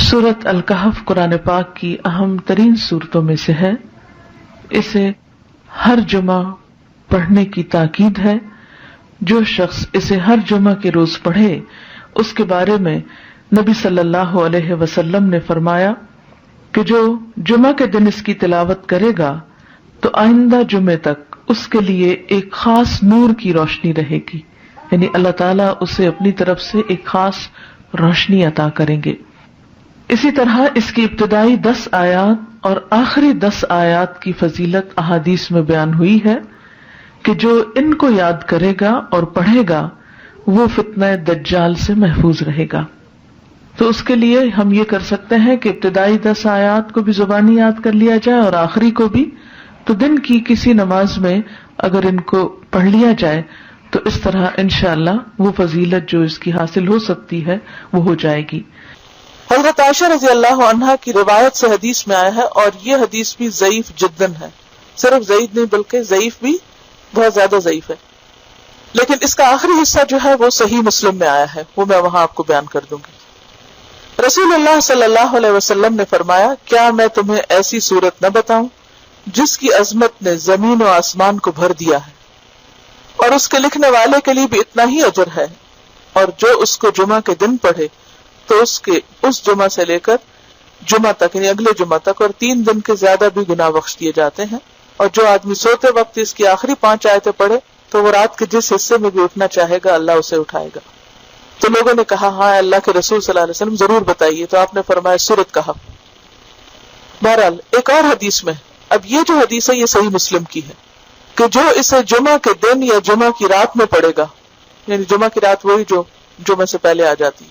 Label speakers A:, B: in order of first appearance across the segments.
A: سورۃ الکہف قرآن پاک کی اہم ترین صورتوں میں سے ہے. اسے ہر جمعہ پڑھنے کی تاکید ہے. جو شخص اسے ہر جمعہ کے روز پڑھے اس کے بارے میں نبی صلی اللہ علیہ وسلم نے فرمایا کہ جو جمعہ کے دن اس کی تلاوت کرے گا تو آئندہ جمعے تک اس کے لیے ایک خاص نور کی روشنی رہے گی، یعنی اللہ تعالیٰ اسے اپنی طرف سے ایک خاص روشنی عطا کریں گے. اسی طرح اس کی ابتدائی 10 آیات اور آخری 10 آیات کی فضیلت احادیث میں بیان ہوئی ہے کہ جو ان کو یاد کرے گا اور پڑھے گا وہ فتنہ دجال سے محفوظ رہے گا. تو اس کے لیے ہم یہ کر سکتے ہیں کہ ابتدائی 10 آیات کو بھی زبانی یاد کر لیا جائے اور آخری کو بھی. تو دن کی کسی نماز میں اگر ان کو پڑھ لیا جائے تو اس طرح انشاءاللہ وہ فضیلت جو اس کی حاصل ہو سکتی ہے وہ ہو جائے گی.
B: حضرت عائشہ رضی اللہ عنہا کی روایت سے حدیث میں آیا ہے، اور یہ حدیث بھی ضعیف جداً ہے، صرف ضعیف نہیں بلکہ ضعیف بھی بہت زیادہ ضعیف ہے، لیکن اس کا آخری حصہ جو ہے وہ صحیح مسلم میں آیا ہے، وہ میں وہاں آپ کو بیان کر دوں گی. رسول اللہ صلی اللہ علیہ وسلم نے فرمایا، کیا میں تمہیں ایسی صورت نہ بتاؤں جس کی عظمت نے زمین و آسمان کو بھر دیا ہے، اور اس کے لکھنے والے کے لیے بھی اتنا ہی اجر ہے، اور جو اس کو جمعہ کے دن پڑھے تو اس جمعہ سے لے کر جمعہ تک یعنی اگلے جمعہ تک اور 3 دن کے زیادہ بھی گناہ بخش دیے جاتے ہیں. اور جو آدمی سوتے وقت اس کی آخری 5 آیتیں پڑھے تو وہ رات کے جس حصے میں بھی اٹھنا چاہے گا اللہ اسے اٹھائے گا. تو لوگوں نے کہا ہاں اللہ کے رسول صلی اللہ علیہ وسلم ضرور بتائیے. تو آپ نے فرمایا سورۃ کہف. بہرحال ایک اور حدیث میں، اب یہ جو حدیث ہے یہ صحیح مسلم کی ہے کہ جو اسے جمعہ کے دن یا جمعہ کی رات میں پڑھے گا، یعنی جمعہ کی رات وہی جو جمعہ سے پہلے آ جاتی،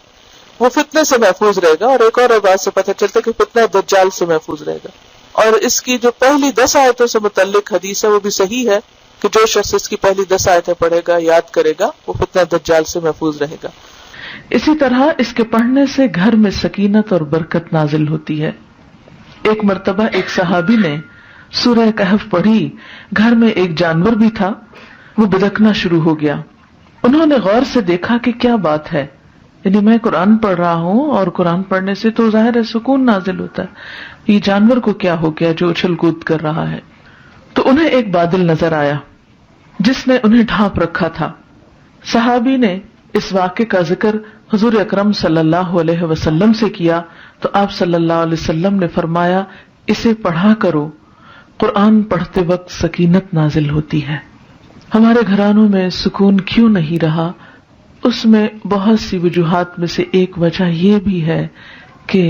B: وہ فتنے سے محفوظ رہے گا. اور ایک اور بات سے پتہ چلتا ہے کہ فتنہ دجال سے محفوظ رہے گا. اور اس کی جو پہلی 10 آیتوں سے متعلق حدیث ہے وہ بھی صحیح ہے کہ جو شخص اس کی پہلی 10 آیتیں پڑھے گا، یاد کرے گا، وہ فتنہ دجال سے محفوظ رہے گا.
A: اسی طرح اس کے پڑھنے سے گھر میں سکینت اور برکت نازل ہوتی ہے. ایک مرتبہ ایک صحابی نے سورہ کہف پڑھی. گھر میں ایک جانور بھی تھا، وہ بدکنا شروع ہو گیا. انہوں نے غور سے دیکھا کہ کیا بات ہے، یعنی میں قرآن پڑھ رہا ہوں اور قرآن پڑھنے سے تو ظاہر ہے سکون نازل ہوتا ہے، یہ جانور کو کیا ہو گیا جو اچھل کود کر رہا ہے. تو انہیں ایک بادل نظر آیا جس نے انہیں ڈھانپ رکھا تھا. صحابی نے اس واقعے کا ذکر حضور اکرم صلی اللہ علیہ وسلم سے کیا تو آپ صلی اللہ علیہ وسلم نے فرمایا، اسے پڑھا کرو، قرآن پڑھتے وقت سکینت نازل ہوتی ہے. ہمارے گھرانوں میں سکون کیوں نہیں رہا؟ اس میں بہت سی وجوہات میں سے ایک وجہ یہ بھی ہے کہ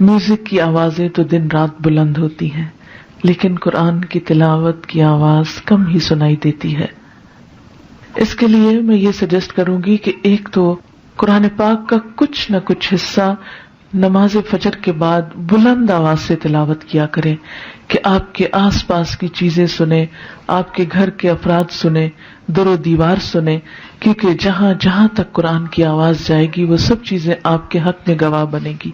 A: میوزک کی آوازیں تو دن رات بلند ہوتی ہیں لیکن قرآن کی تلاوت کی آواز کم ہی سنائی دیتی ہے. اس کے لیے میں یہ سجیسٹ کروں گی کہ ایک تو قرآن پاک کا کچھ نہ کچھ حصہ نماز فجر کے بعد بلند آواز سے تلاوت کیا کریں کہ آپ کے آس پاس کی چیزیں سنیں، آپ کے گھر کے افراد سنیں، در و دیوار سنیں، کیونکہ جہاں جہاں تک قرآن کی آواز جائے گی وہ سب چیزیں آپ کے حق میں گواہ بنے گی.